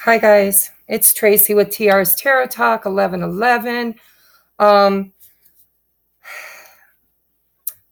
Hi guys, it's Tracy with TR's Tarot Talk 1111. Um,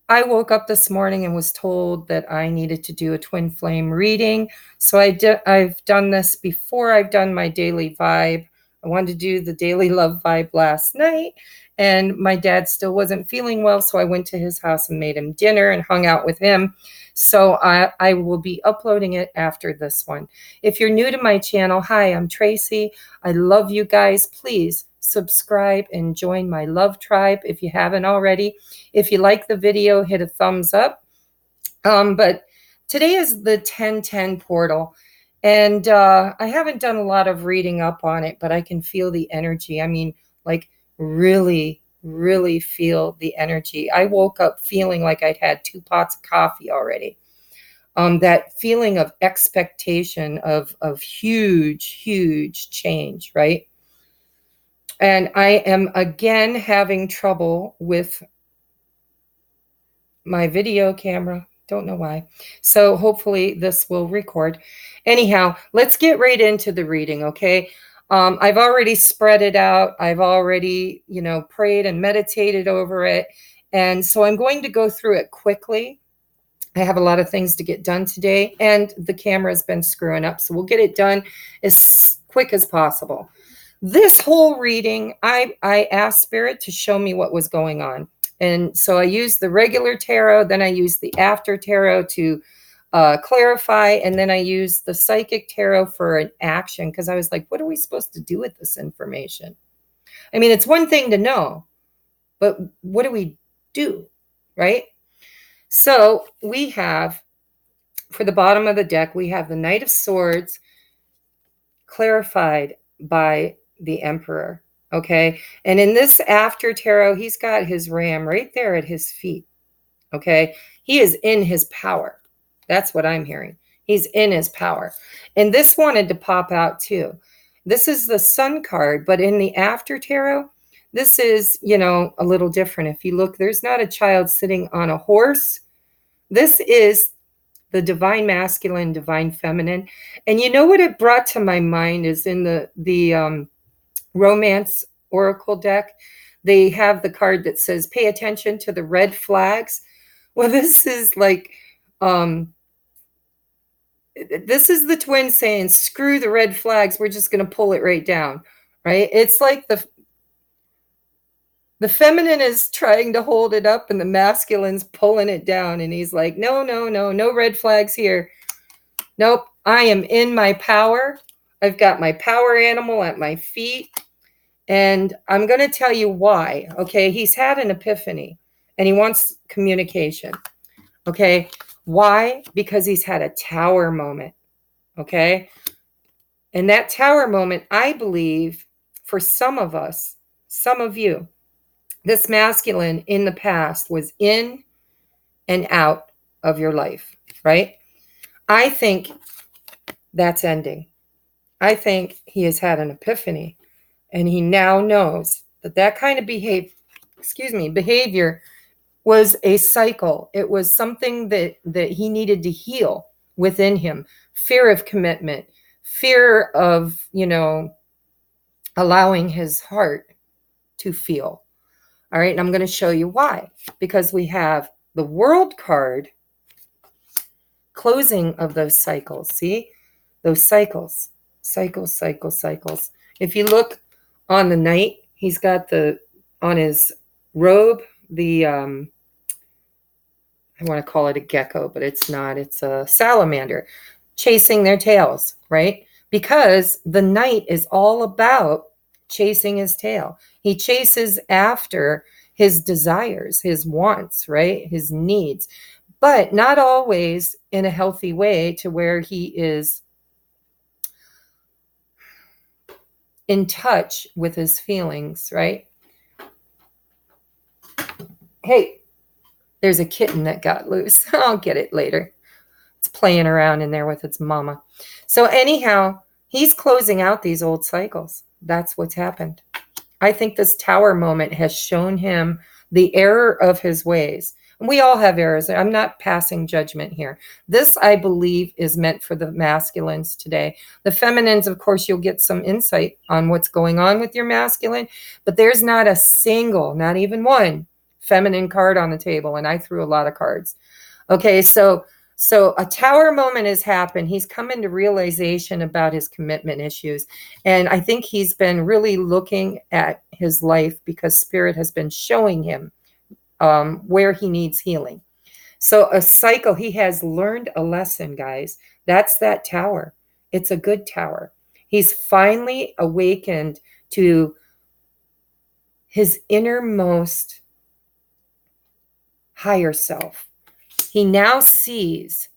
I woke up this morning and was told that I needed to do a twin flame reading. So I've done this before. I've done my daily vibe. I wanted to do the daily love vibe last night, and my dad still wasn't feeling well, so I went to his house and made him dinner and hung out with him. So I will be uploading it after this one. If you're new to my channel, hi, I'm Tracy. I love you guys. Please subscribe and join my love tribe if you haven't already. If you like the video, hit a thumbs up. But today is the 1010 portal. And I haven't done a lot of reading up on it, but I can feel the energy. I mean, like really, really feel the energy. I woke up feeling like I'd had 2 pots of coffee already. That feeling of expectation of huge, huge change, right? And I am again having trouble with my video camera. Don't know why. So hopefully this will record. Anyhow, let's get right into the reading, okay? I've already spread it out. I've already, prayed and meditated over it. And so I'm going to go through it quickly. I have a lot of things to get done today, and the camera's been screwing up. So we'll get it done as quick as possible. This whole reading, I asked Spirit to show me what was going on. And so I used the regular tarot, then I used the after tarot to clarify, and then I used the psychic tarot for an action, because I was like, what are we supposed to do with this information? I mean, it's one thing to know, but what do we do, right? So we have, for the bottom of the deck, we have the Knight of Swords clarified by the Emperor. Okay. And in this after tarot, he's got his ram right there at his feet. Okay. He is in his power. That's what I'm hearing. He's in his power. And this wanted to pop out too. This is the Sun card, but in the after tarot, this is, a little different. If you look, there's not a child sitting on a horse. This is the divine masculine, divine feminine. And you know what it brought to my mind is in the romance oracle deck, they have the card that says pay attention to the red flags. Well, this is like this is the twin saying screw the red flags, we're just going to pull it right down, right? It's like the feminine is trying to hold it up and the masculine's pulling it down, and he's like, no red flags here. Nope, I am in my power. I've got my power animal at my feet. And I'm going to tell you why. Okay. He's had an epiphany and he wants communication. Okay. Why? Because he's had a tower moment. Okay. And that tower moment, I believe, for some of us, some of you, this masculine in the past was in and out of your life, right? I think that's ending. I think he has had an epiphany, and he now knows that that kind of behavior was a cycle. It was something that he needed to heal within him. Fear of commitment, fear of, allowing his heart to feel. All right. And I'm going to show you why, because we have the World card, closing of those cycles. See those cycles. If you look on the Knight, he's got on his robe, I want to call it a gecko, but it's not. It's a salamander chasing their tails, right? Because the Knight is all about chasing his tail. He chases after his desires, his wants, right? His needs, but not always in a healthy way to where he is in touch with his feelings, right? Hey, there's a kitten that got loose. I'll get it later. It's playing around in there with its mama. So anyhow, he's closing out these old cycles. That's what's happened. I think this tower moment has shown him the error of his ways. We all have errors. I'm not passing judgment here. This, I believe, is meant for the masculines today. The feminines, of course, you'll get some insight on what's going on with your masculine, but there's not a single, not even one feminine card on the table. And I threw a lot of cards. Okay, so a tower moment has happened. He's come into realization about his commitment issues. And I think he's been really looking at his life because Spirit has been showing him where he needs healing. So a cycle, he has learned a lesson, guys. That's that tower. It's a good tower. He's finally awakened to his innermost higher self. He now sees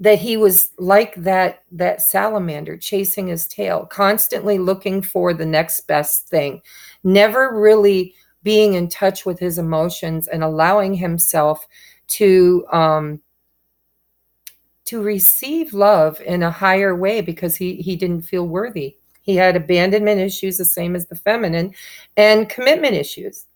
that he was like that salamander chasing his tail, constantly looking for the next best thing, never really being in touch with his emotions and allowing himself to receive love in a higher way because he didn't feel worthy. He had abandonment issues, the same as the feminine, and commitment issues.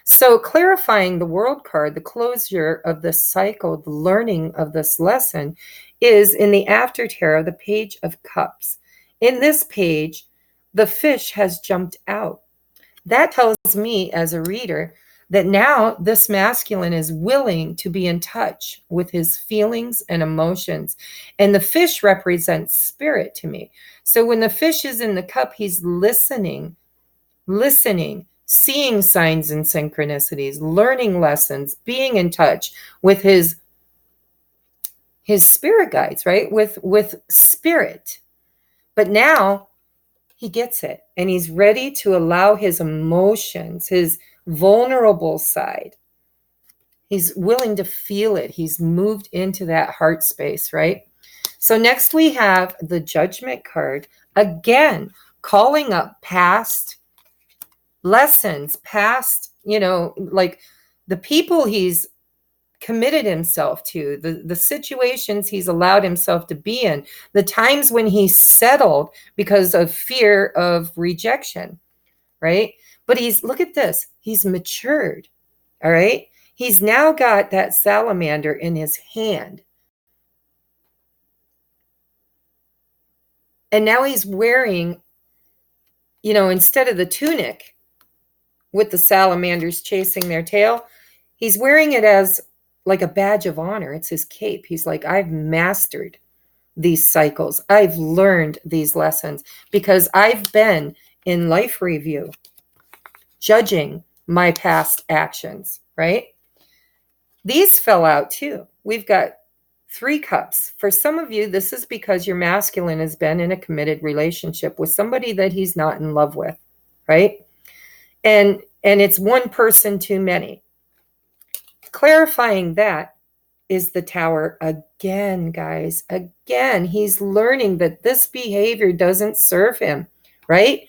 So clarifying the world card, the closure of this cycle, the learning of this lesson is in the after tarot, the Page of Cups. In this page, the fish has jumped out. That tells me as a reader that now this masculine is willing to be in touch with his feelings and emotions. And the fish represents spirit to me. So when the fish is in the cup, he's listening, seeing signs and synchronicities, learning lessons, being in touch with his spirit guides, right? With spirit. But now he gets it, and he's ready to allow his emotions, his vulnerable side. He's willing to feel it. He's moved into that heart space, right? So next we have the Judgment card, again, calling up past lessons, past, like the people he's committed himself to, the situations he's allowed himself to be in, the times when he settled because of fear of rejection, right? But look at this, he's matured, all right? He's now got that salamander in his hand. And now he's wearing, instead of the tunic with the salamanders chasing their tail, he's wearing it as like a badge of honor. It's his cape. He's like, I've mastered these cycles. I've learned these lessons because I've been in life review, judging my past actions, right? These fell out too. We've got 3 cups. For some of you, this is because your masculine has been in a committed relationship with somebody that he's not in love with, right? And it's one person too many. Clarifying that is the Tower again, guys. Again, he's learning that this behavior doesn't serve him, right?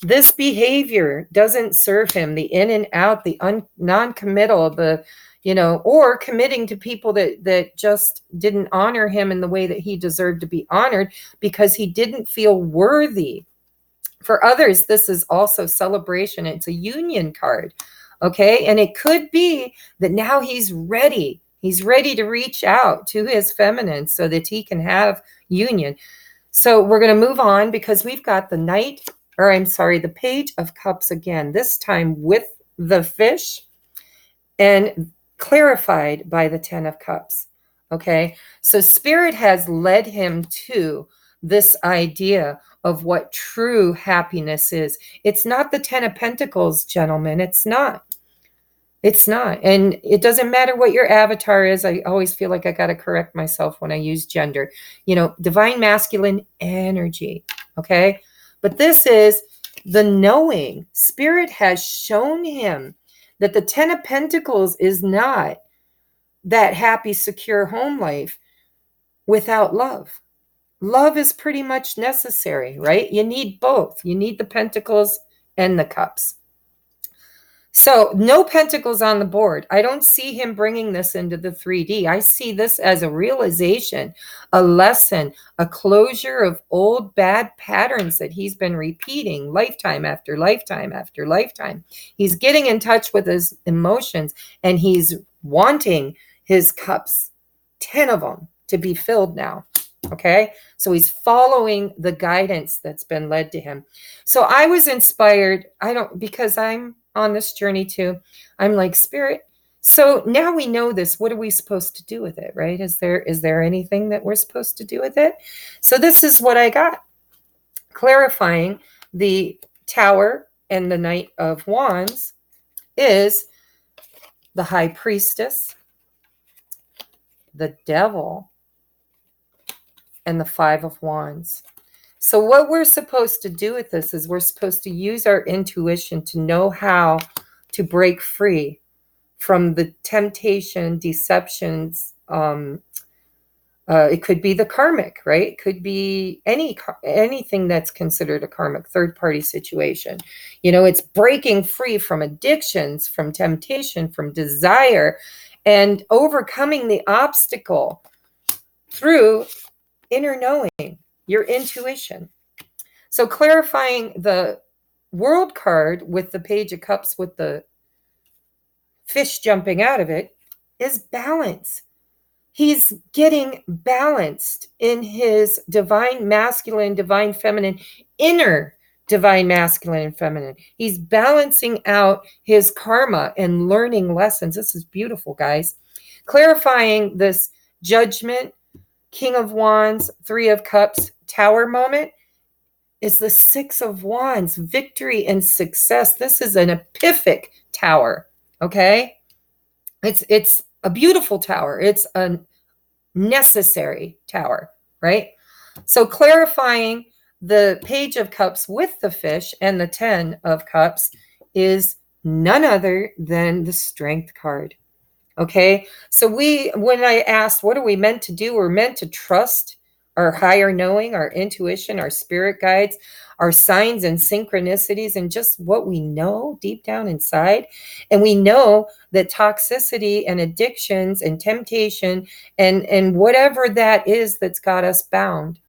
This behavior doesn't serve him. The in and out, the non-committal, or committing to people that just didn't honor him in the way that he deserved to be honored because he didn't feel worthy. For others, this is also celebration. It's a union card. Okay. And it could be that now he's ready. He's ready to reach out to his feminine so that he can have union. So we're going to move on because we've got the Page of Cups again, this time with the fish and clarified by the 10 of Cups. Okay. So Spirit has led him to this idea of what true happiness is. It's not the 10 of Pentacles, gentlemen. It's not. It's not. And it doesn't matter what your avatar is. I always feel like I got to correct myself when I use gender. Divine masculine energy. Okay. But this is the knowing. Spirit has shown him that the 10 of Pentacles is not that happy, secure home life without love. Love is pretty much necessary, right? You need both. You need the Pentacles and the Cups. So no pentacles on the board. I don't see him bringing this into the 3D. I see this as a realization, a lesson, a closure of old bad patterns that he's been repeating lifetime after lifetime after lifetime. He's getting in touch with his emotions, and he's wanting his cups, 10 of them, to be filled now. Okay, so he's following the guidance that's been led to him. So I was inspired. Because I'm on this journey too. I'm like, Spirit, so now we know this. What are we supposed to do with it, right? Is there anything that we're supposed to do with it? So this is what I got. Clarifying the Tower and the Knight of Wands is the High Priestess, the Devil, and the Five of Wands. So what we're supposed to do with this is we're supposed to use our intuition to know how to break free from the temptation, deceptions. It could be the karmic, right? It could be anything that's considered a karmic third-party situation. It's breaking free from addictions, from temptation, from desire, and overcoming the obstacle through inner knowing, your intuition. So clarifying the World card with the Page of Cups with the fish jumping out of it is balance. He's getting balanced in his divine masculine, divine feminine, inner divine masculine and feminine. He's balancing out his karma and learning lessons. This is beautiful, guys. Clarifying this Judgment, King of Wands, Three of Cups, Tower moment is the Six of Wands, victory and success. This is an epiphanic tower, okay? It's a beautiful tower. It's a necessary tower, right? So clarifying the Page of Cups with the fish and the 10 of Cups is none other than the Strength card. Okay, so when I asked, what are we meant to do? We're meant to trust our higher knowing, our intuition, our spirit guides, our signs and synchronicities, and just what we know deep down inside. And we know that toxicity and addictions and temptation and whatever that is that's got us bound